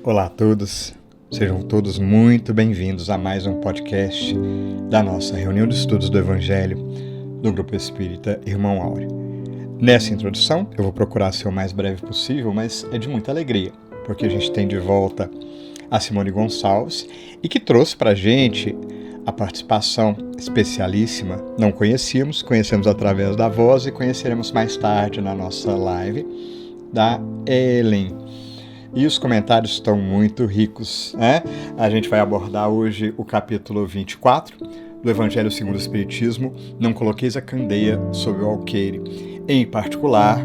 Olá a todos, sejam todos muito bem-vindos a mais um podcast da nossa reunião de estudos do Evangelho do Grupo Espírita Irmão Áureo. Nessa introdução, eu vou procurar ser o mais breve possível, mas é de muita alegria, porque a gente tem de volta a Simone Gonçalves e que trouxe para a gente a participação especialíssima. Não conhecemos através da voz e conheceremos mais tarde na nossa live da Ellen. E os comentários estão muito ricos, né? A gente vai abordar hoje o capítulo 24 do Evangelho segundo o Espiritismo, Não Coloqueis a Candeia sob o Alqueire. Em particular,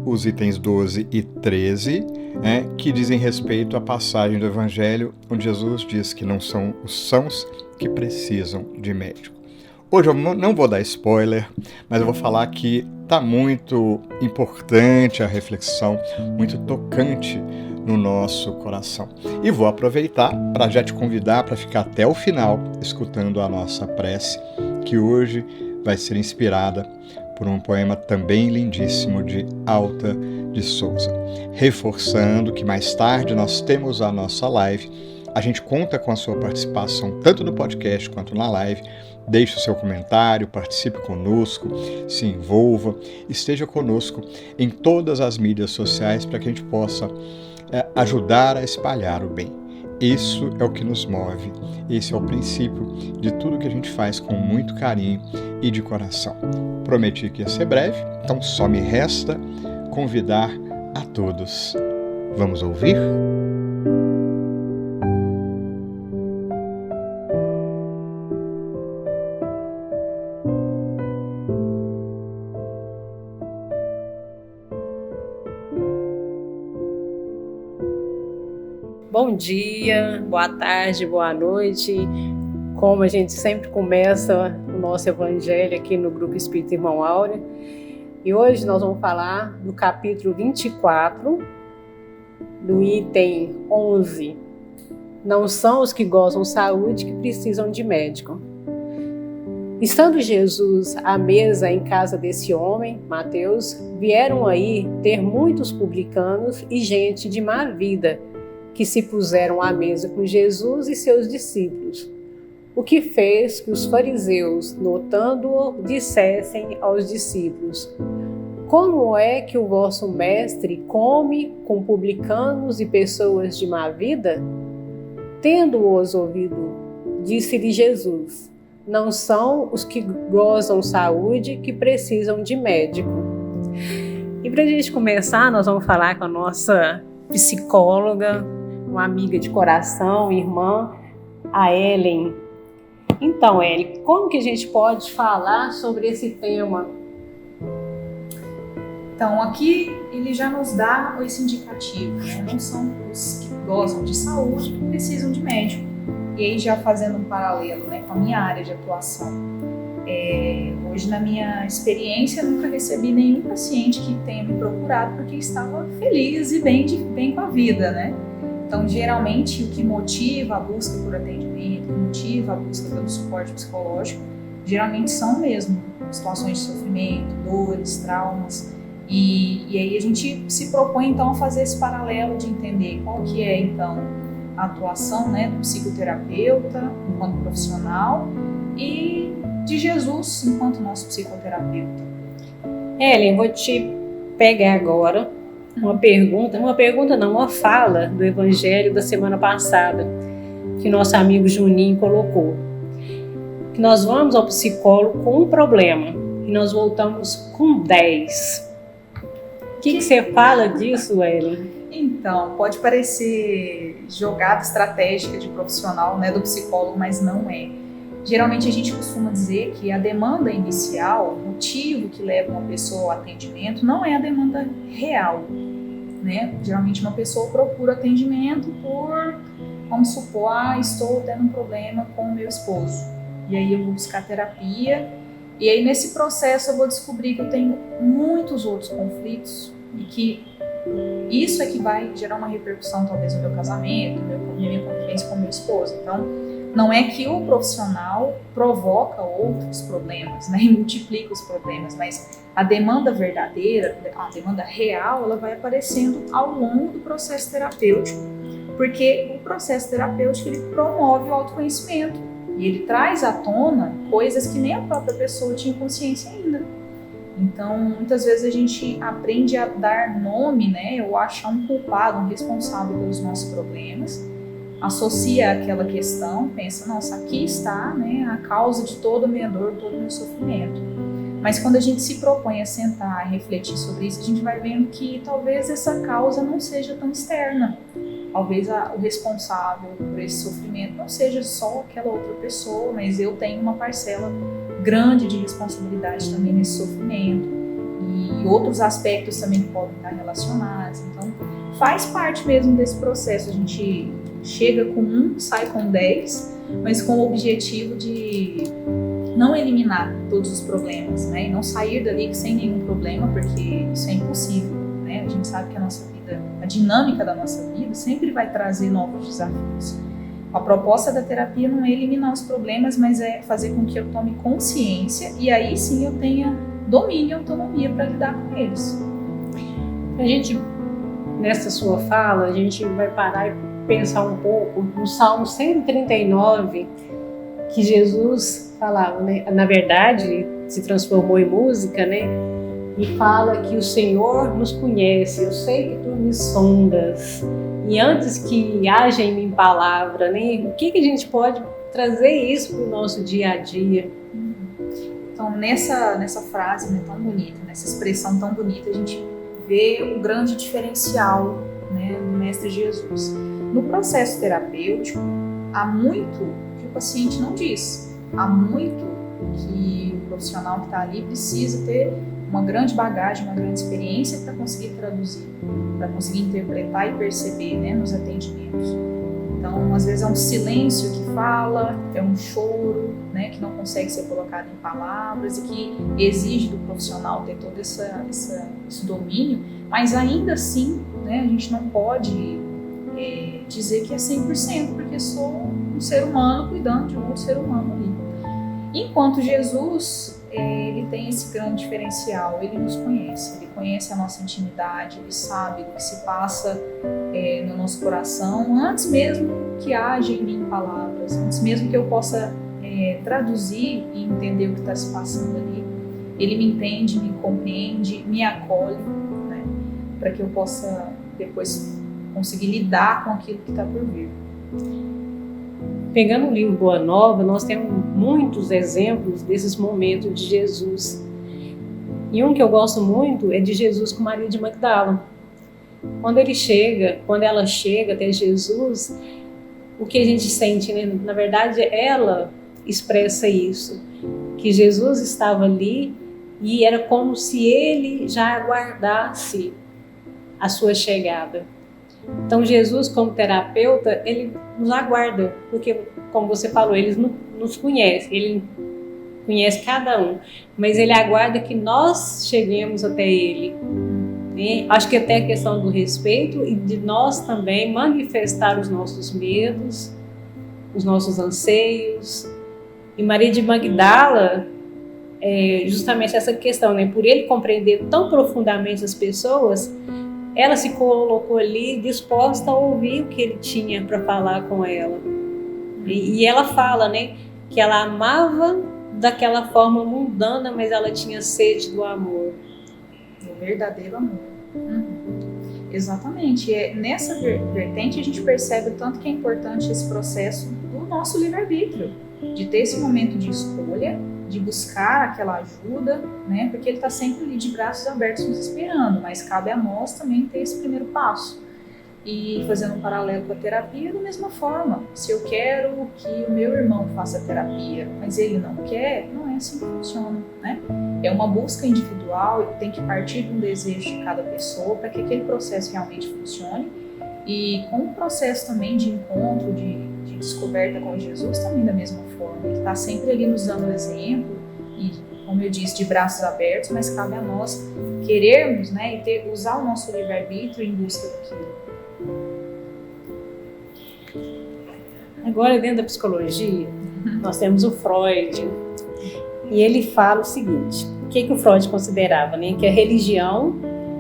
os itens 12 e 13, que dizem respeito à passagem do Evangelho onde Jesus diz que não são os sãos que precisam de médico. Hoje eu não vou dar spoiler, mas eu vou falar que está muito importante a reflexão, muito tocante no nosso coração. E vou aproveitar para já te convidar para ficar até o final escutando a nossa prece, que hoje vai ser inspirada por um poema também lindíssimo de Alta de Souza. Reforçando que mais tarde nós temos a nossa live, a gente conta com a sua participação tanto no podcast quanto na live. Deixe o seu comentário, participe conosco, se envolva, esteja conosco em todas as mídias sociais para que a gente possa ajudar a espalhar o bem. Isso é o que nos move, esse é o princípio de tudo que a gente faz com muito carinho e de coração. Prometi que ia ser breve, então só me resta convidar a todos. Vamos ouvir? Bom dia, boa tarde, boa noite. Como a gente sempre começa o nosso Evangelho aqui no Grupo Espírita Irmão Áureo. E hoje nós vamos falar do capítulo 24, do item 11. Não são os que gozam saúde que precisam de médico. Estando Jesus à mesa em casa desse homem, Mateus, vieram aí ter muitos publicanos e gente de má vida, que se puseram à mesa com Jesus e seus discípulos, o que fez que os fariseus, notando-o, dissessem aos discípulos: como é que o vosso mestre come com publicanos e pessoas de má vida? Tendo-os ouvido, disse-lhe Jesus: não são os que gozam saúde que precisam de médico. E para a gente começar, nós vamos falar com a nossa psicóloga, uma amiga de coração, irmã, a Ellen. Então, Ellen, como que a gente pode falar sobre esse tema? Então, aqui ele já nos dá esse indicativo, né? Não são os que gozam de saúde que precisam de médico. E aí, já fazendo um paralelo, né, com a minha área de atuação. Hoje, na minha experiência, nunca recebi nenhum paciente que tenha me procurado porque estava feliz e bem com a vida, né? Então, geralmente, o que motiva a busca por atendimento, o que motiva a busca pelo suporte psicológico, geralmente são mesmo situações de sofrimento, dores, traumas. E aí a gente se propõe, então, a fazer esse paralelo de entender qual que é, então, a atuação, né, do psicoterapeuta enquanto profissional e de Jesus enquanto nosso psicoterapeuta. Ellen, vou te pegar agora uma fala do Evangelho da semana passada, que nosso amigo Juninho colocou. Que nós vamos ao psicólogo com um problema e nós voltamos com 10. O que você fala disso, Ellen? Então, pode parecer jogada estratégica de profissional, né, do psicólogo, mas não é. Geralmente a gente costuma dizer que a demanda inicial, o motivo que leva uma pessoa ao atendimento, não é a demanda real, né? Geralmente uma pessoa procura atendimento por, vamos supor, estou tendo um problema com o meu esposo. E aí eu vou buscar terapia, e aí nesse processo eu vou descobrir que eu tenho muitos outros conflitos e que isso é que vai gerar uma repercussão talvez no meu casamento, na minha convivência com o meu esposo. Então, não é que o profissional provoca outros problemas, né, e multiplica os problemas, mas a demanda verdadeira, a demanda real, ela vai aparecendo ao longo do processo terapêutico. Porque o processo terapêutico ele promove o autoconhecimento e ele traz à tona coisas que nem a própria pessoa tinha consciência ainda. Então, muitas vezes a gente aprende a dar nome, né, ou achar um culpado, um responsável pelos nossos problemas, associa aquela questão, pensa, nossa, aqui está, né, a causa de toda a minha dor, todo o meu sofrimento. Mas quando a gente se propõe a sentar e refletir sobre isso, a gente vai vendo que talvez essa causa não seja tão externa. Talvez o responsável por esse sofrimento não seja só aquela outra pessoa, mas eu tenho uma parcela grande de responsabilidade também nesse sofrimento e outros aspectos também que podem estar relacionados. Então, faz parte mesmo desse processo. A gente chega com 1, sai com 10, mas com o objetivo de não eliminar todos os problemas, né? E não sair dali sem nenhum problema, porque isso é impossível, né? A gente sabe que a nossa vida, a dinâmica da nossa vida sempre vai trazer novos desafios. A proposta da terapia não é eliminar os problemas, mas é fazer com que eu tome consciência e aí sim eu tenha domínio e autonomia para lidar com eles. A gente, nessa sua fala, a gente vai parar e pensar um pouco no Salmo 139, que Jesus falava, né? Na verdade, se transformou em música, né? E fala que o Senhor nos conhece, eu sei que tu me sondas. E antes que haja em mim palavra, né? O que a gente pode trazer isso para o nosso dia a dia? Então, nessa frase, né, tão bonita, nessa expressão tão bonita, a gente vê o grande diferencial, né, do Mestre Jesus. No processo terapêutico, há muito que o paciente não diz, há muito que o profissional que está ali precisa ter uma grande bagagem, uma grande experiência para conseguir traduzir, para conseguir interpretar e perceber, né, nos atendimentos. Então, às vezes é um silêncio que fala, é um choro, né, que não consegue ser colocado em palavras e que exige do profissional ter todo esse domínio, mas ainda assim, né, a gente não pode dizer que é 100%, porque sou um ser humano cuidando de um outro ser humano ali. Enquanto Jesus, ele tem esse grande diferencial, ele nos conhece, ele conhece a nossa intimidade, ele sabe do que se passa no nosso coração, antes mesmo que haja em mim palavras, antes mesmo que eu possa traduzir e entender o que está se passando ali. Ele me entende, me compreende, me acolhe, né, para que eu possa depois conseguir lidar com aquilo que está por vir. Pegando o livro Boa Nova, nós temos muitos exemplos desses momentos de Jesus. E um que eu gosto muito é de Jesus com Maria de Magdala. Quando ela chega até Jesus, o que a gente sente, né? Na verdade, ela expressa isso, que Jesus estava ali e era como se ele já aguardasse a sua chegada. Então Jesus, como terapeuta, ele nos aguarda, porque, como você falou, ele nos conhece, ele conhece cada um, mas ele aguarda que nós cheguemos até ele. E acho que até a questão do respeito e de nós também manifestar os nossos medos, os nossos anseios. E Maria de Magdala, justamente essa questão, né? Por ele compreender tão profundamente as pessoas, ela se colocou ali disposta a ouvir o que ele tinha para falar com ela. E ela fala, né, que ela amava daquela forma mundana, mas ela tinha sede do amor. O verdadeiro amor. Exatamente. Nessa vertente a gente percebe o tanto que é importante esse processo do nosso livre-arbítrio, de ter esse momento de escolha, de buscar aquela ajuda, né? Porque ele está sempre ali de braços abertos nos esperando, mas cabe a nós também ter esse primeiro passo. E fazendo um paralelo com a terapia, da mesma forma, se eu quero que o meu irmão faça terapia, mas ele não quer, não é assim que funciona, né? É uma busca individual e tem que partir de um desejo de cada pessoa para que aquele processo realmente funcione. E com o processo também de encontro, de descoberta com Jesus, também da mesma forma. Ele está sempre ali nos dando exemplo e, como eu disse, de braços abertos, mas cabe a nós querermos, né, e usar o nosso livre-arbítrio em busca daquilo. Agora, dentro da psicologia, nós temos o Freud, e ele fala o seguinte: o que o Freud considerava, né? Que a religião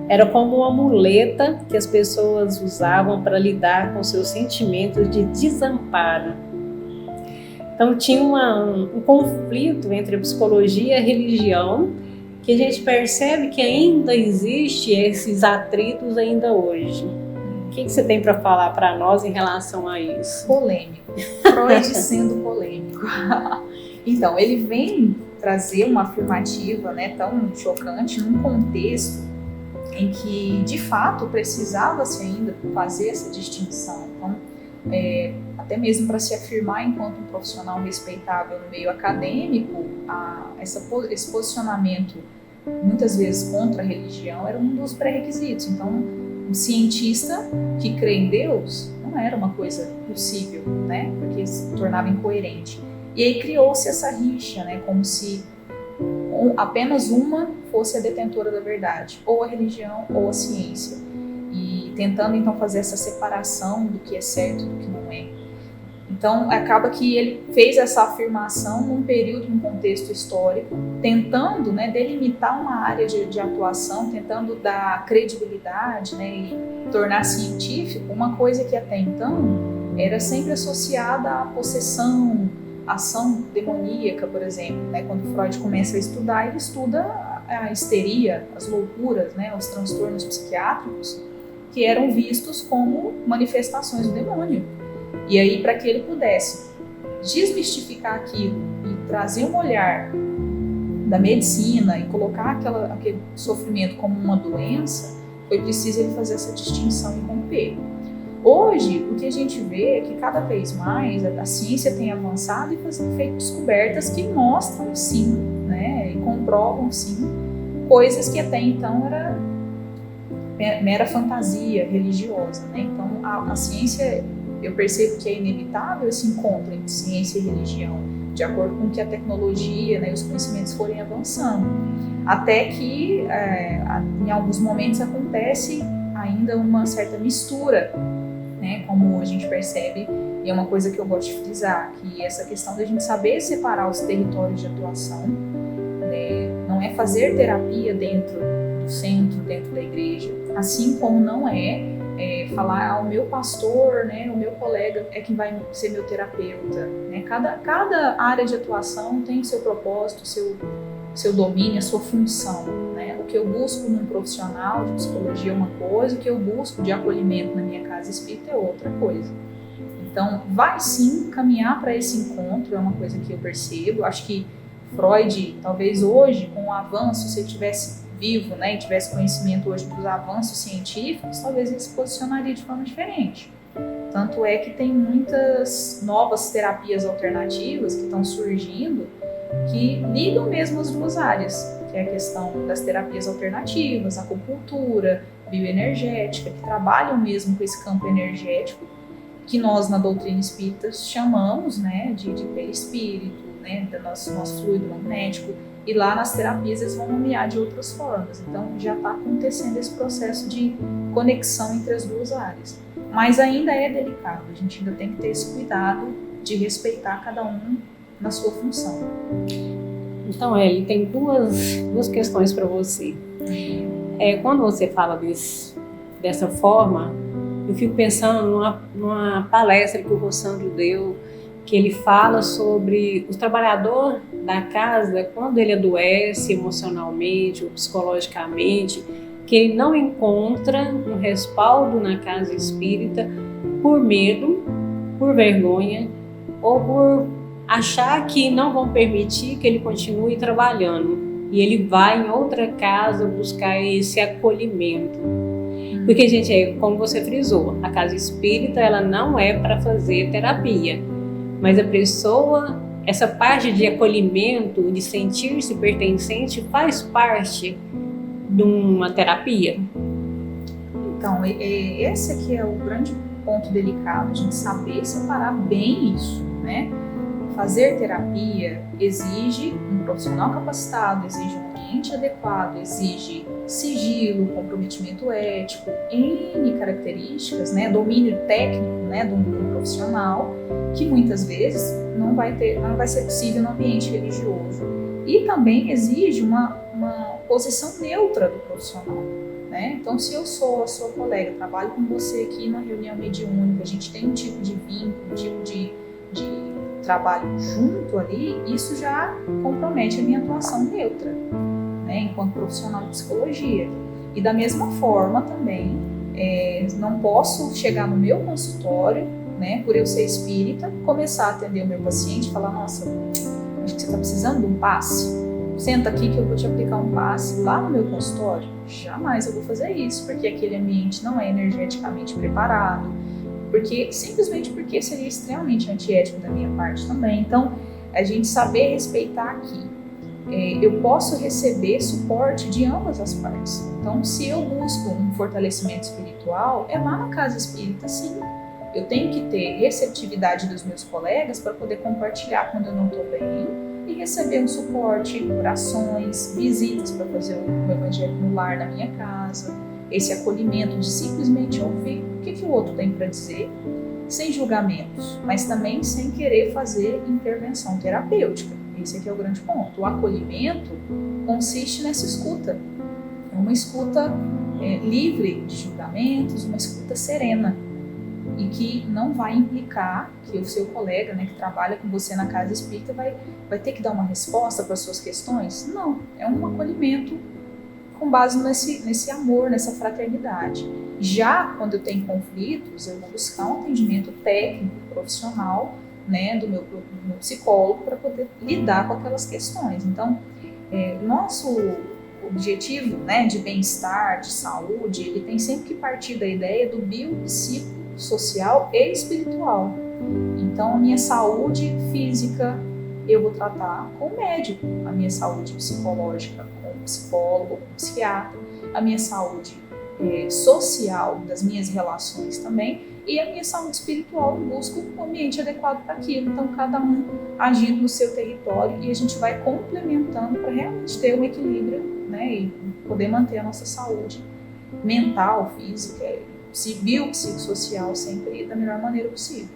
Era como uma muleta que as pessoas usavam para lidar com seus sentimentos de desamparo. Então tinha um conflito entre a psicologia e a religião, que a gente percebe que ainda existe esses atritos ainda hoje. O que você tem para falar para nós em relação a isso? Polêmico. Freud sendo polêmico. Então, ele vem trazer uma afirmativa, né, tão chocante num contexto em que, de fato, precisava-se ainda fazer essa distinção. Então, até mesmo para se afirmar enquanto um profissional respeitável no meio acadêmico, esse posicionamento, muitas vezes contra a religião, era um dos pré-requisitos. Então, um cientista que crê em Deus não era uma coisa possível, né? Porque se tornava incoerente. E aí criou-se essa rixa, né? Como se apenas uma fosse a detentora da verdade, ou a religião ou a ciência. E tentando então fazer essa separação do que é certo e do que não é. Então acaba que ele fez essa afirmação num período, num contexto histórico, tentando, né, delimitar uma área de atuação, tentando dar credibilidade, né, e tornar científico uma coisa que até então era sempre associada à possessão, ação demoníaca, por exemplo, né? Quando Freud começa a estudar, ele estuda a histeria, as loucuras, né? Os transtornos psiquiátricos que eram vistos como manifestações do demônio. E aí, para que ele pudesse desmistificar aquilo e trazer um olhar da medicina e colocar aquele sofrimento como uma doença, foi preciso ele fazer essa distinção e romper. Hoje, o que a gente vê é que cada vez mais a ciência tem avançado e feito descobertas que mostram sim, né, e comprovam sim, coisas que até então era mera fantasia religiosa, né? Então a ciência, eu percebo que é inevitável esse encontro entre ciência e religião, de acordo com que a tecnologia, né, e os conhecimentos forem avançando, até que em alguns momentos acontece ainda uma certa mistura, né, como a gente percebe, e é uma coisa que eu gosto de frisar, que essa questão da gente saber separar os territórios de atuação, né, não é fazer terapia dentro do centro, dentro da igreja, assim como não é falar o meu pastor, né, o meu colega é quem vai ser meu terapeuta, né? Cada área de atuação tem o seu propósito, seu domínio, a sua função, né? O que eu busco num profissional de psicologia é uma coisa, o que eu busco de acolhimento na minha casa espírita é outra coisa. Então, vai sim caminhar para esse encontro, é uma coisa que eu percebo. Acho que Freud, talvez hoje, com o avanço, se ele tivesse vivo, né, e tivesse conhecimento hoje dos avanços científicos, talvez ele se posicionaria de forma diferente. Tanto é que tem muitas novas terapias alternativas que estão surgindo que ligam mesmo as duas áreas, que é a questão das terapias alternativas, acupuntura, bioenergética, que trabalham mesmo com esse campo energético, que nós na doutrina espírita chamamos, né, de perispírito, né, do nosso fluido magnético, e lá nas terapias eles vão nomear de outras formas. Então já está acontecendo esse processo de conexão entre as duas áreas. Mas ainda é delicado, a gente ainda tem que ter esse cuidado de respeitar cada um na sua função. Então, Eli, tem duas questões para você. Quando você fala dessa forma, eu fico pensando numa palestra que o Rossandro deu, que ele fala sobre o trabalhador da casa, quando ele adoece emocionalmente ou psicologicamente, que ele não encontra um respaldo na casa espírita por medo, por vergonha ou por achar que não vão permitir que ele continue trabalhando. E ele vai em outra casa buscar esse acolhimento. Porque, gente, como você frisou, a casa espírita ela não é para fazer terapia. Mas a pessoa, essa parte de acolhimento, de sentir-se pertencente, faz parte de uma terapia. Então, esse aqui é o grande ponto delicado, a gente saber separar bem isso, né? Fazer terapia exige um profissional capacitado, exige um ambiente adequado, exige sigilo, comprometimento ético, N características, né? Domínio técnico, né, de um profissional, que muitas vezes não vai ser possível no ambiente religioso. E também exige uma posição neutra do profissional, né? Então, se eu sou a sua colega, trabalho com você aqui na reunião mediúnica, a gente tem um tipo de vínculo, um tipo de trabalho junto ali, isso já compromete a minha atuação neutra, né? Enquanto profissional de psicologia. E da mesma forma também, não posso chegar no meu consultório, né, por eu ser espírita, começar a atender o meu paciente e falar, nossa, acho que você está precisando de um passe. Senta aqui que eu vou te aplicar um passe lá no meu consultório. Jamais eu vou fazer isso, porque aquele ambiente não é energeticamente preparado, simplesmente porque seria extremamente antiético da minha parte também. Então, a gente saber respeitar aqui. Eu posso receber suporte de ambas as partes. Então, se eu busco um fortalecimento espiritual, é lá na casa espírita, sim. Eu tenho que ter receptividade dos meus colegas para poder compartilhar quando eu não estou bem e receber um suporte, orações, visitas para fazer o evangelho no lar na minha casa, esse acolhimento de simplesmente ouvir o que o outro tem para dizer, sem julgamentos, mas também sem querer fazer intervenção terapêutica. Esse aqui é o grande ponto. O acolhimento consiste nessa escuta, uma escuta livre de julgamentos, uma escuta serena, e que não vai implicar que o seu colega, né, que trabalha com você na casa espírita vai ter que dar uma resposta para as suas questões. Não, é um acolhimento com base nesse amor, nessa fraternidade. Já quando eu tenho conflitos, eu vou buscar um atendimento técnico, profissional, né, do meu psicólogo para poder lidar com aquelas questões. Então, nosso objetivo, né, de bem-estar, de saúde, ele tem sempre que partir da ideia do biopsicossocial e espiritual. Então, a minha saúde física eu vou tratar com o médico, a minha saúde psicológica com o psicólogo, com o psiquiatra, a minha saúde social, das minhas relações também, e a minha saúde espiritual, eu busco um ambiente adequado para aquilo. Então, cada um agindo no seu território e a gente vai complementando para realmente ter um equilíbrio, né, e poder manter a nossa saúde mental, física, biopsicossocial sempre da melhor maneira possível.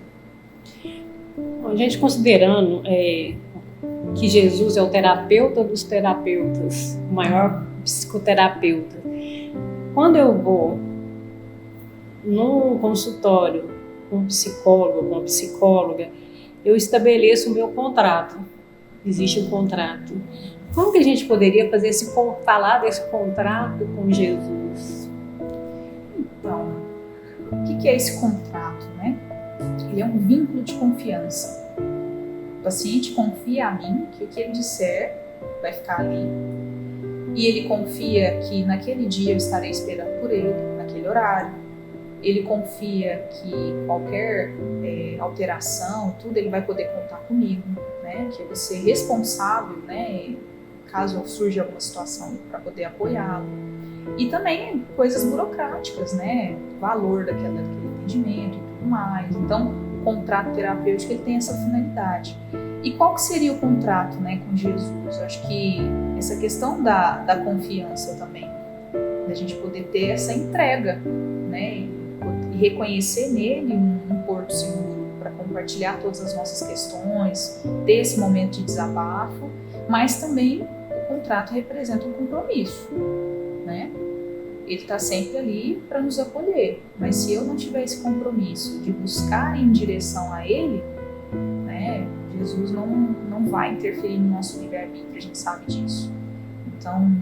A gente considerando que Jesus é o terapeuta dos terapeutas, o maior psicoterapeuta, quando eu vou num consultório com um psicólogo, com uma psicóloga, eu estabeleço o meu contrato. Existe um contrato. Como que a gente poderia falar desse contrato com Jesus? Então, o que é esse contrato, né? Ele é um vínculo de confiança. O paciente confia a mim que o que ele disser vai ficar ali. E ele confia que naquele dia eu estarei esperando por ele, naquele horário. Ele confia que qualquer alteração, tudo, ele vai poder contar comigo, né? Que eu vou ser responsável, né? Caso surja alguma situação, para poder apoiá-lo. E também coisas burocráticas, né? Valor daquele atendimento e tudo mais. Então, o contrato terapêutico ele tem essa finalidade. E qual que seria o contrato, né, com Jesus? Eu acho que essa questão da confiança também, da gente poder ter essa entrega, né? E reconhecer nele um porto seguro para compartilhar todas as nossas questões, ter esse momento de desabafo, mas também o contrato representa um compromisso, né? Ele está sempre ali para nos acolher, mas se eu não tiver esse compromisso de buscar em direção a ele, né, Jesus não vai interferir no nosso livre-arbítrio, a gente sabe disso. Então,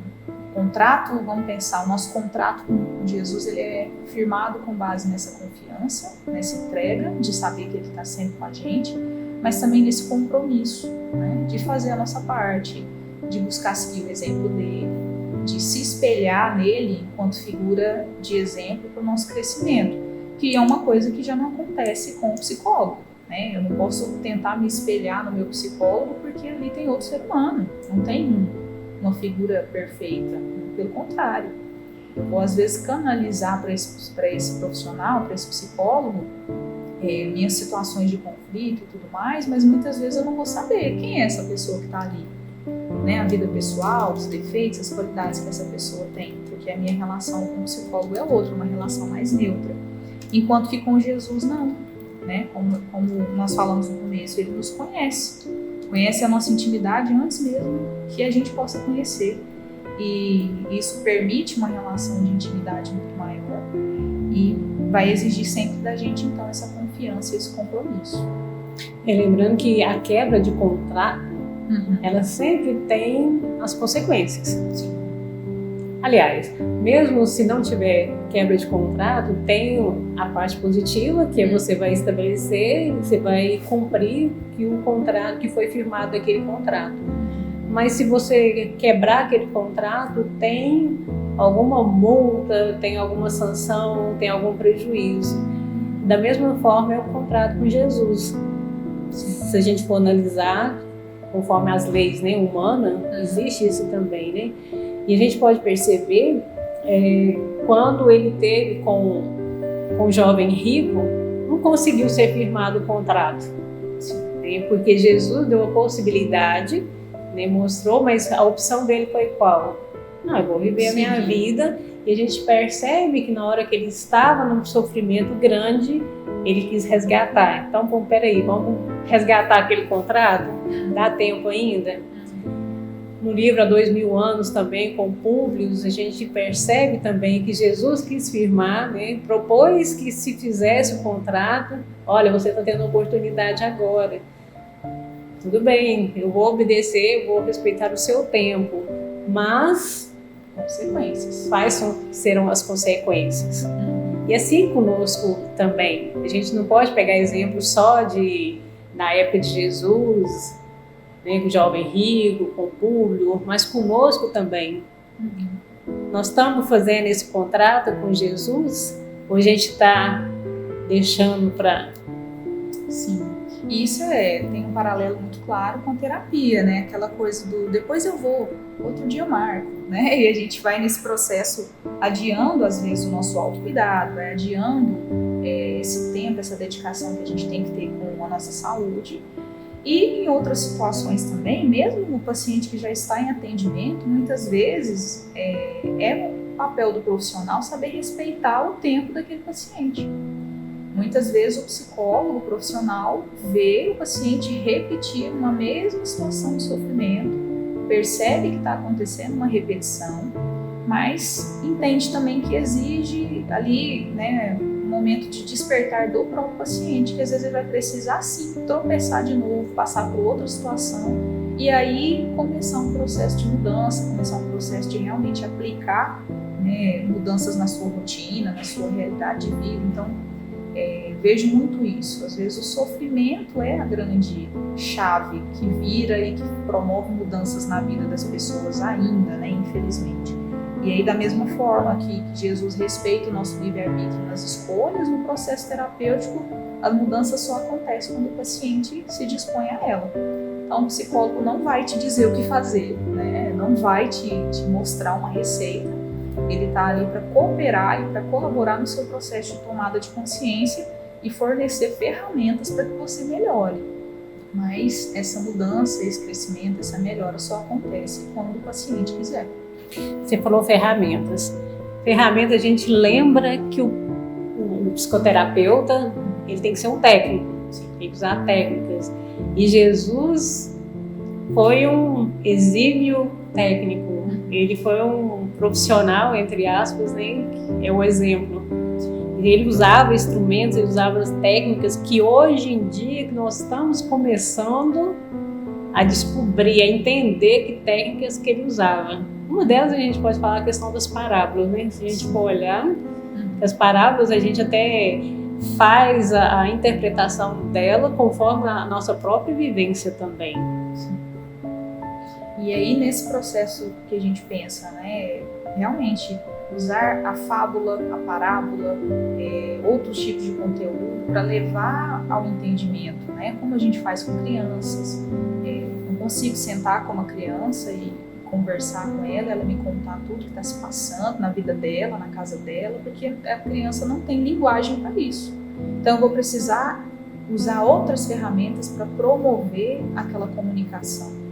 contrato, vamos pensar, o nosso contrato com Jesus ele é firmado com base nessa confiança, nessa entrega, de saber que ele está sempre com a gente, mas também nesse compromisso, né, de fazer a nossa parte, de buscar seguir o exemplo dele, de se espelhar nele enquanto figura de exemplo para o nosso crescimento, que é uma coisa que já não acontece com o psicólogo, né? Eu não posso tentar me espelhar no meu psicólogo porque ali tem outro ser humano, não tem uma figura perfeita, pelo contrário. Eu vou às vezes canalizar para esse profissional, para esse psicólogo, minhas situações de conflito e tudo mais, mas muitas vezes eu não vou saber quem é essa pessoa que está ali, né? A vida pessoal, os defeitos, as qualidades que essa pessoa tem, porque a minha relação com o psicólogo é outra, uma relação mais neutra, enquanto que com Jesus não, né? Como nós falamos no começo, ele nos conhece a nossa intimidade antes mesmo que a gente possa conhecer. e isso permite uma relação de intimidade muito maior e vai exigir sempre da gente, então, essa confiança, esse compromisso. Lembrando que a quebra de contrato, ela sempre tem as consequências. Sim. Aliás, mesmo se não tiver quebra de contrato, tem a parte positiva, que você vai estabelecer, você vai cumprir o contrato que foi firmado, aquele contrato. Mas se você quebrar aquele contrato, tem alguma multa, tem alguma sanção, tem algum prejuízo. Da mesma forma é o contrato com Jesus. Se a gente for analisar, conforme as leis, né, humanas, existe isso também, né? E a gente pode perceber, quando ele teve com o jovem rico, não conseguiu ser firmado o contrato, né? Porque Jesus deu a possibilidade, né, mostrou, mas a opção dele foi qual? Não, eu vou viver a minha vida. E a gente percebe que na hora que ele estava num sofrimento grande, ele quis resgatar. Então, peraí, vamos resgatar aquele contrato? Dá tempo ainda? No livro Há 2000 anos também, com Públio, a gente percebe também que Jesus quis firmar, né, propôs que se fizesse o contrato. Olha, você está tendo oportunidade agora. Tudo bem, eu vou obedecer, eu vou respeitar o seu tempo, mas Consequências. quais serão as consequências? E assim conosco também. A gente não pode pegar exemplo só na época de Jesus, né, com o jovem rico, com o Públio, mas conosco também. Nós estamos fazendo esse contrato com Jesus ou a gente está deixando para... Sim. E isso tem um paralelo muito claro com a terapia, né? Aquela coisa do depois eu vou, outro dia eu marco, né? E a gente vai nesse processo adiando, às vezes, o nosso autocuidado, vai adiando esse tempo, essa dedicação que a gente tem que ter com a nossa saúde. E em outras situações também, mesmo o paciente que já está em atendimento, muitas vezes é um papel do profissional saber respeitar o tempo daquele paciente. Muitas vezes o psicólogo, o profissional, vê o paciente repetir uma mesma situação de sofrimento, percebe que está acontecendo uma repetição, mas entende também que exige ali, né, um momento de despertar do próprio paciente, que às vezes ele vai precisar sim tropeçar de novo, passar por outra situação e aí começar um processo de mudança, começar um processo de realmente aplicar, né, mudanças na sua rotina, na sua realidade de vida. Então, vejo muito isso. Às vezes o sofrimento é a grande chave que vira e que promove mudanças na vida das pessoas ainda, né, infelizmente. E aí, da mesma forma que Jesus respeita o nosso livre-arbítrio nas escolhas, no processo terapêutico, a mudança só acontece quando o paciente se dispõe a ela. Então, o psicólogo não vai te dizer o que fazer, né? Não vai te mostrar uma receita. Ele está ali para cooperar e para colaborar no seu processo de tomada de consciência e fornecer ferramentas para que você melhore. Mas essa mudança, esse crescimento, essa melhora só acontece quando o paciente quiser. Você falou ferramentas. Ferramenta, a gente lembra que o psicoterapeuta, ele tem que ser um técnico, tem que usar técnicas. E Jesus foi um exímio técnico. Ele foi um profissional, entre aspas, né? É um exemplo. Ele usava instrumentos, ele usava técnicas que hoje em dia que nós estamos começando a descobrir, a entender que técnicas que ele usava. Uma delas a gente pode falar a questão das parábolas, né? Se a gente for olhar, as parábolas a gente até faz a interpretação dela conforme a nossa própria vivência também. E aí, nesse processo que a gente pensa, né, realmente usar a fábula, a parábola, outros tipos de conteúdo para levar ao entendimento, né, como a gente faz com crianças. Não consigo sentar com uma criança e conversar com ela me contar tudo que está se passando na vida dela, na casa dela, porque a criança não tem linguagem para isso. Então, eu vou precisar usar outras ferramentas para promover aquela comunicação.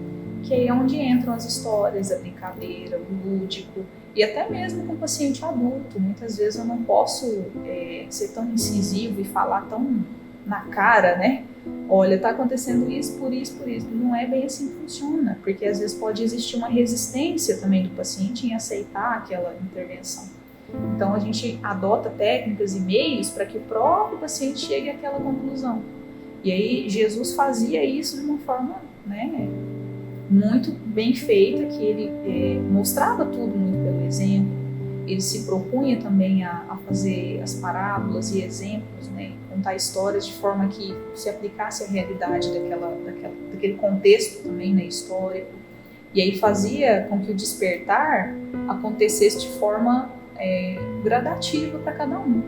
Que aí é onde entram as histórias, a brincadeira, o lúdico, e até mesmo com o paciente adulto. Muitas vezes eu não posso ser tão incisivo e falar tão na cara, né? olha, está acontecendo isso, por isso. Não é bem assim que funciona, porque às vezes pode existir uma resistência também do paciente em aceitar aquela intervenção. Então a gente adota técnicas e meios para que o próprio paciente chegue àquela conclusão. E aí Jesus fazia isso de uma forma, né, muito bem feita, que ele mostrava tudo muito pelo exemplo. Ele se propunha também a fazer as parábolas e exemplos, né, contar histórias de forma que se aplicasse à realidade daquele contexto também na história. E aí fazia com que o despertar acontecesse de forma gradativa para cada um,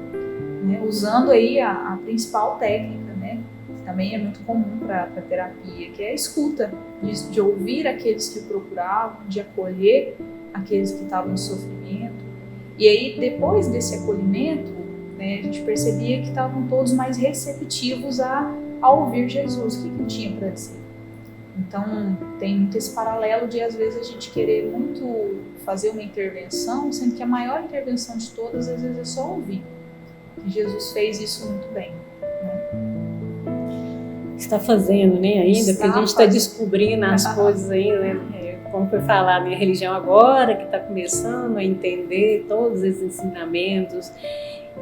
né, usando aí a principal técnica, né, que também é muito comum para a terapia, que é a escuta, de ouvir aqueles que o procuravam, de acolher aqueles que estavam em sofrimento. E aí, depois desse acolhimento, né, a gente percebia que estavam todos mais receptivos a ouvir Jesus, o que ele tinha para dizer. Então, tem muito esse paralelo de, às vezes, a gente querer muito fazer uma intervenção, sendo que a maior intervenção de todas, às vezes, é só ouvir. E Jesus fez isso muito bem, né? Está fazendo, né, ainda, porque a gente está descobrindo as coisas ainda, né? Como foi falado, a religião agora que está começando a entender todos esses ensinamentos,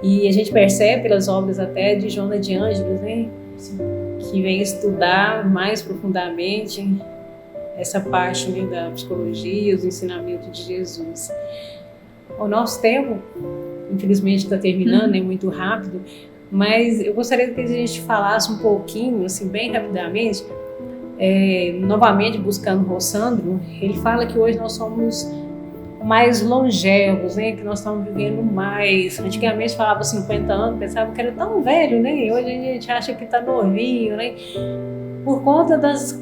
e a gente percebe pelas obras até de Joana de Ângeles, né, que vem estudar mais profundamente essa parte, né, da psicologia, os ensinamentos de Jesus. O nosso tempo, infelizmente, está terminando, né, muito rápido, mas eu gostaria que a gente falasse um pouquinho, assim, bem rapidamente. Novamente buscando Rossandro, ele fala que hoje nós somos mais longevos, né? Que nós estamos vivendo mais. Antigamente falava 50 anos, pensava que era tão velho, né? E hoje a gente acha que está novinho, né? Por conta das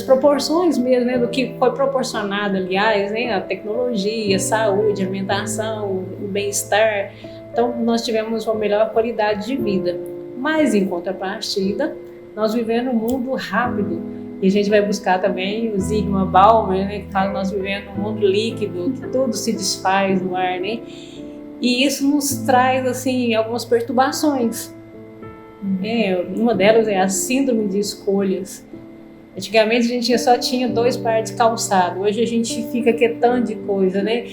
proporções mesmo, né? Do que foi proporcionado, aliás, né? A tecnologia, a saúde, a alimentação, o bem-estar. Então nós tivemos uma melhor qualidade de vida. Mas em contrapartida, nós vivemos um mundo rápido, e a gente vai buscar também o Zygmunt Bauman, né, que fala que nós vivemos um mundo líquido, que tudo se desfaz no ar, né? E isso nos traz, assim, algumas perturbações. Uma delas é a síndrome de escolhas. Antigamente a gente só tinha 2 pares de calçado, hoje a gente fica quietando de coisa, né?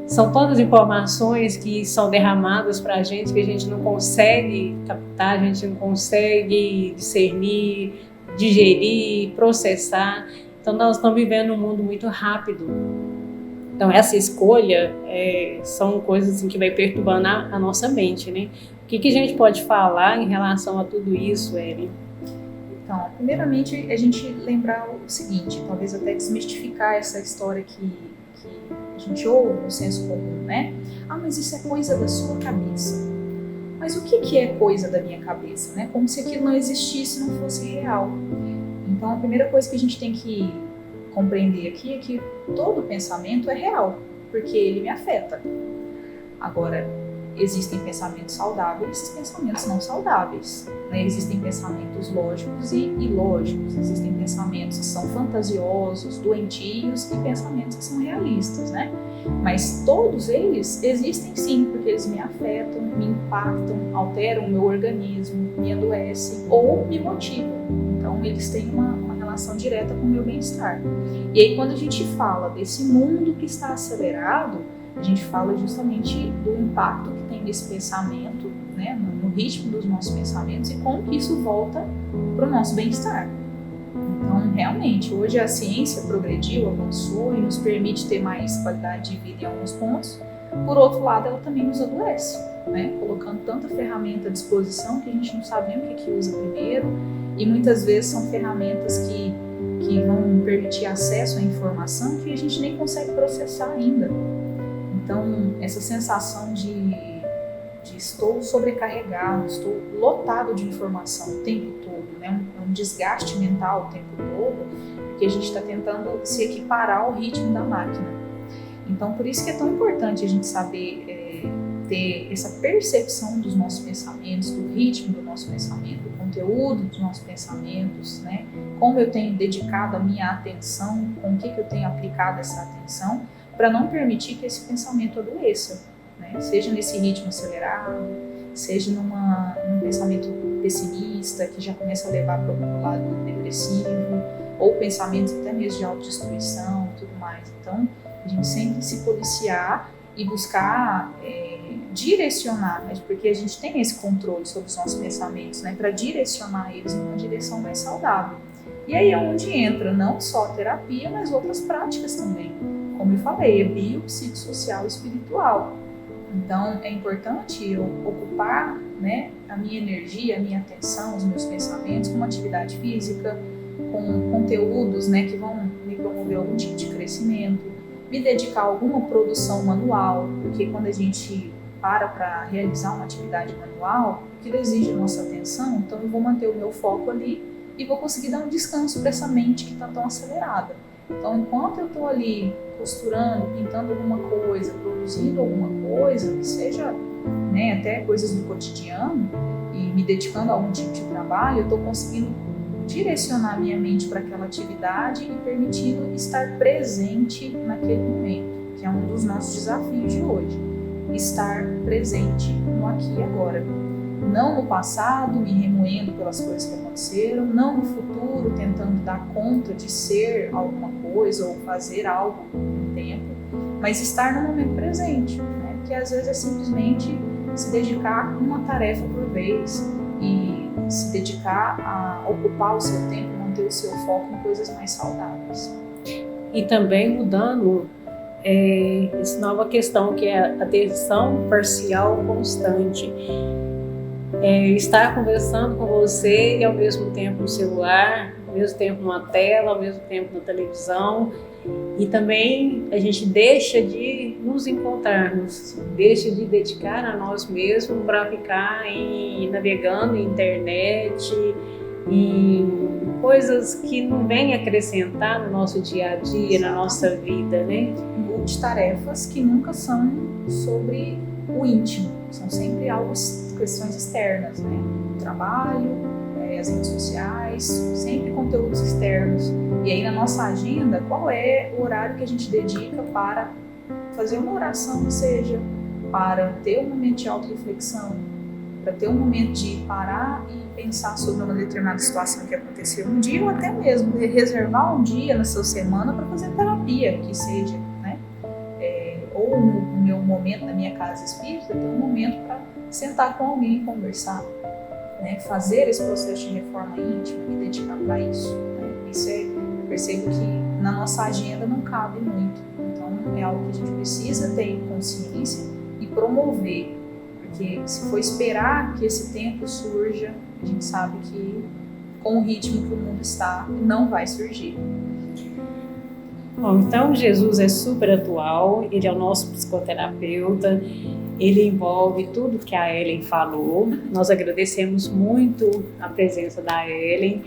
São tantas informações que são derramadas para a gente que a gente não consegue captar, a gente não consegue discernir, digerir, processar. Então nós estamos vivendo um mundo muito rápido. Então essa escolha são coisas assim, que vai perturbando a nossa mente, né? O que a gente pode falar em relação a tudo isso, Ellen? Então, primeiramente, a gente lembrar o seguinte, talvez até desmistificar essa história que a gente ouve no senso comum, né? Mas isso é coisa da sua cabeça. Mas o que é coisa da minha cabeça, né? Como se aquilo não existisse, não fosse real. Então, a primeira coisa que a gente tem que compreender aqui é que todo pensamento é real, porque ele me afeta. Agora, existem pensamentos saudáveis e pensamentos não saudáveis, né? Existem pensamentos lógicos e ilógicos, existem pensamentos que são fantasiosos, doentios e pensamentos que são realistas, né? Mas todos eles existem sim, porque eles me afetam, me impactam, alteram o meu organismo, me adoecem ou me motivam. Então eles têm uma relação direta com o meu bem-estar. E aí quando a gente fala desse mundo que está acelerado, a gente fala justamente do impacto que tem nesse pensamento, né, no ritmo dos nossos pensamentos e como que isso volta para o nosso bem-estar. Então, realmente, hoje a ciência progrediu, avançou e nos permite ter mais qualidade de vida em alguns pontos. Por outro lado, ela também nos adoece, né, colocando tanta ferramenta à disposição que a gente não sabe nem o que usa primeiro, e muitas vezes são ferramentas que vão permitir acesso à informação que a gente nem consegue processar ainda. Então, essa sensação de estou sobrecarregado, estou lotado de informação o tempo todo, né? Um desgaste mental o tempo todo, porque a gente está tentando se equiparar ao ritmo da máquina. Então, por isso que é tão importante a gente saber ter essa percepção dos nossos pensamentos, do ritmo do nosso pensamento, do conteúdo dos nossos pensamentos, né? Como eu tenho dedicado a minha atenção, com o que eu tenho aplicado essa atenção, para não permitir que esse pensamento adoeça, né? Seja nesse ritmo acelerado, seja num pensamento pessimista, que já começa a levar para o lado depressivo, ou pensamentos até mesmo de autodestruição e tudo mais. Então, a gente sempre se policiar e buscar direcionar, né? Porque a gente tem esse controle sobre os nossos pensamentos, né? Para direcionar eles em uma direção mais saudável. E aí é onde entra não só a terapia, mas outras práticas também. Como eu falei, é biopsicossocial e espiritual. Então, é importante eu ocupar, né, a minha energia, a minha atenção, os meus pensamentos com uma atividade física, com conteúdos, né, que vão me promover algum tipo de crescimento, me dedicar a alguma produção manual, porque quando a gente para realizar uma atividade manual, aquilo exige a nossa atenção, então eu vou manter o meu foco ali e vou conseguir dar um descanso para essa mente que está tão acelerada. Então, enquanto eu estou ali costurando, pintando alguma coisa, produzindo alguma coisa, que seja, né, até coisas do cotidiano, e me dedicando a algum tipo de trabalho, eu estou conseguindo direcionar minha mente para aquela atividade e permitindo estar presente naquele momento, que é um dos nossos desafios de hoje. Estar presente no aqui e agora. Não no passado, me remoendo pelas coisas que aconteceram, não no futuro, tentando dar conta de ser alguma coisa ou fazer algo no tempo, mas estar no momento presente, né? Que às vezes é simplesmente se dedicar a uma tarefa por vez e se dedicar a ocupar o seu tempo, manter o seu foco em coisas mais saudáveis. E também mudando essa nova questão que é a atenção parcial constante. Estar conversando com você e ao mesmo tempo no celular, ao mesmo tempo numa tela, ao mesmo tempo na televisão. E também a gente deixa de nos encontrarmos, deixa de dedicar a nós mesmos para ficar navegando em internet, em coisas que não vêm acrescentar no nosso dia a dia, na nossa vida, né? Multitarefas que nunca são sobre o íntimo, são sempre questões externas, né? O trabalho, as redes sociais, sempre conteúdos externos. E aí na nossa agenda, qual é o horário que a gente dedica para fazer uma oração, que seja para ter um momento de autorreflexão, para ter um momento de parar e pensar sobre uma determinada situação que aconteceu um dia, ou até mesmo reservar um dia na sua semana para fazer terapia, que seja, né? Ou no meu momento, na minha casa espírita, ter um momento para sentar com alguém e conversar, né? Fazer esse processo de reforma íntima e dedicar para isso, né? Isso eu percebo que na nossa agenda não cabe muito, então é algo que a gente precisa ter consciência e promover, porque se for esperar que esse tempo surja, a gente sabe que com o ritmo que o mundo está, não vai surgir. Bom, então Jesus é super atual, ele é o nosso psicoterapeuta, ele envolve tudo que a Ellen falou. Nós agradecemos muito a presença da Ellen.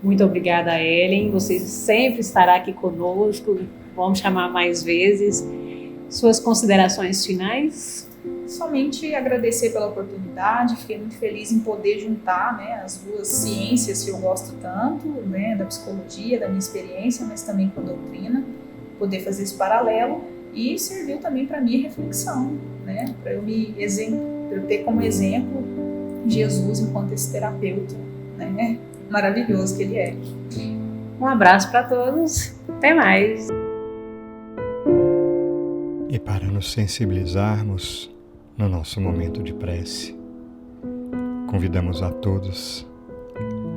Muito obrigada, Ellen. Você sempre estará aqui conosco. Vamos chamar mais vezes. Suas considerações finais? Somente agradecer pela oportunidade. Fiquei muito feliz em poder juntar, né, as duas ciências que eu gosto tanto, né, da psicologia, da minha experiência, mas também com a doutrina. Poder fazer esse paralelo. E serviu também para minha reflexão, né? Para eu ter como exemplo Jesus enquanto esse terapeuta, né? Maravilhoso que ele é. Um abraço para todos, até mais. E para nos sensibilizarmos no nosso momento de prece, convidamos a todos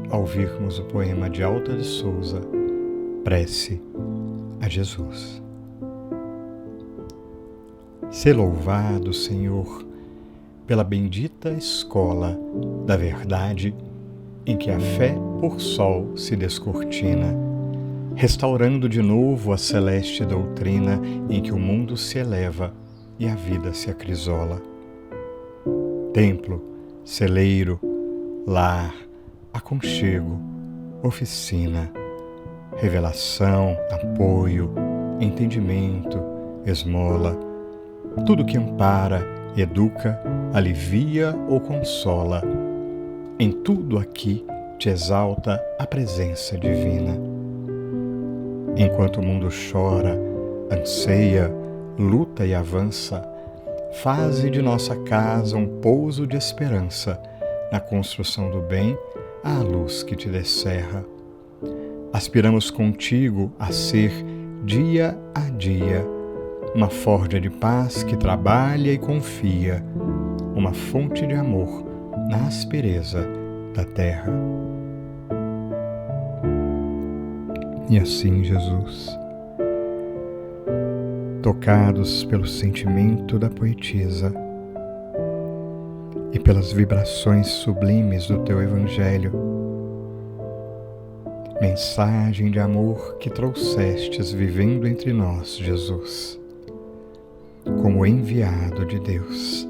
a ouvirmos o poema de Alta de Souza, Prece a Jesus. Sê louvado, Senhor, pela bendita escola da verdade em que a fé por sol se descortina, restaurando de novo a celeste doutrina em que o mundo se eleva e a vida se acrisola. Templo, celeiro, lar, aconchego, oficina, revelação, apoio, entendimento, esmola, tudo que ampara, educa, alivia ou consola, em tudo aqui te exalta a presença divina. Enquanto o mundo chora, anseia, luta e avança, faze de nossa casa um pouso de esperança, na construção do bem à luz que te descerra. Aspiramos contigo a ser, dia a dia, uma forja de paz que trabalha e confia, uma fonte de amor na aspereza da terra. E assim, Jesus, tocados pelo sentimento da poetisa e pelas vibrações sublimes do teu Evangelho, mensagem de amor que trouxestes vivendo entre nós, Jesus, como enviado de Deus,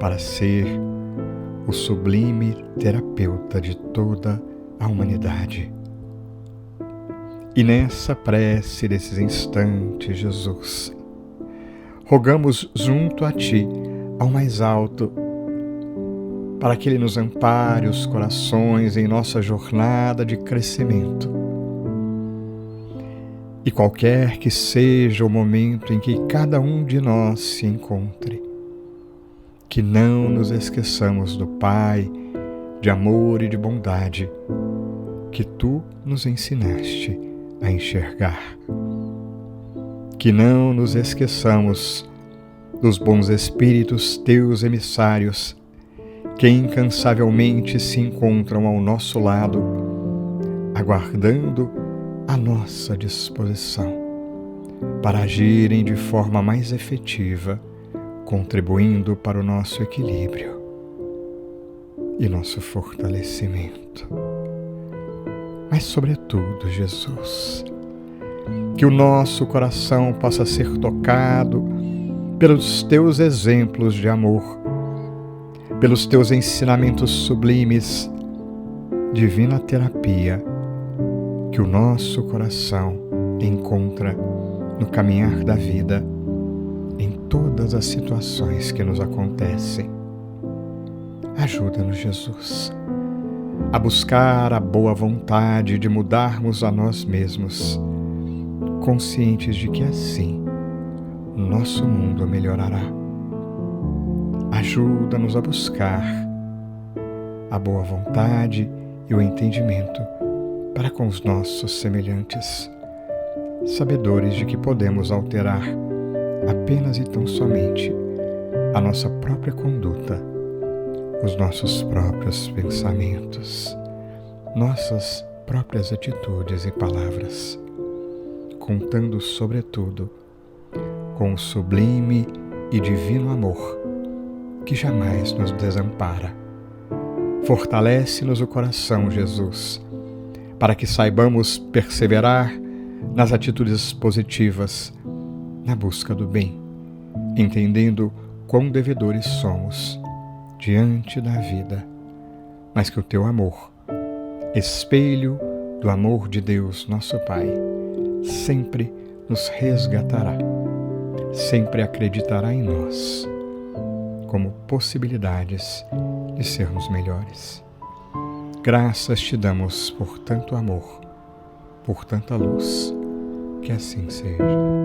para ser o sublime terapeuta de toda a humanidade. E nessa prece desses instantes, Jesus, rogamos junto a Ti, ao mais alto, para que Ele nos ampare os corações em nossa jornada de crescimento. E qualquer que seja o momento em que cada um de nós se encontre, que não nos esqueçamos do Pai, de amor e de bondade, que Tu nos ensinaste a enxergar. Que não nos esqueçamos dos bons espíritos Teus emissários, que incansavelmente se encontram ao nosso lado, aguardando a nossa disposição para agirem de forma mais efetiva, contribuindo para o nosso equilíbrio e nosso fortalecimento. Mas, sobretudo, Jesus, que o nosso coração possa ser tocado pelos Teus exemplos de amor, pelos Teus ensinamentos sublimes, divina terapia, que o nosso coração encontra no caminhar da vida, em todas as situações que nos acontecem. Ajuda-nos, Jesus, a buscar a boa vontade de mudarmos a nós mesmos, conscientes de que assim o nosso mundo melhorará. Ajuda-nos a buscar a boa vontade e o entendimento para com os nossos semelhantes, sabedores de que podemos alterar apenas e tão somente a nossa própria conduta, os nossos próprios pensamentos, nossas próprias atitudes e palavras, contando sobretudo com o sublime e divino amor que jamais nos desampara. Fortalece-nos o coração, Jesus, para que saibamos perseverar nas atitudes positivas, na busca do bem, entendendo quão devedores somos diante da vida, mas que o Teu amor, espelho do amor de Deus, nosso Pai, sempre nos resgatará, sempre acreditará em nós, como possibilidades de sermos melhores. Graças Te damos por tanto amor, por tanta luz, que assim seja.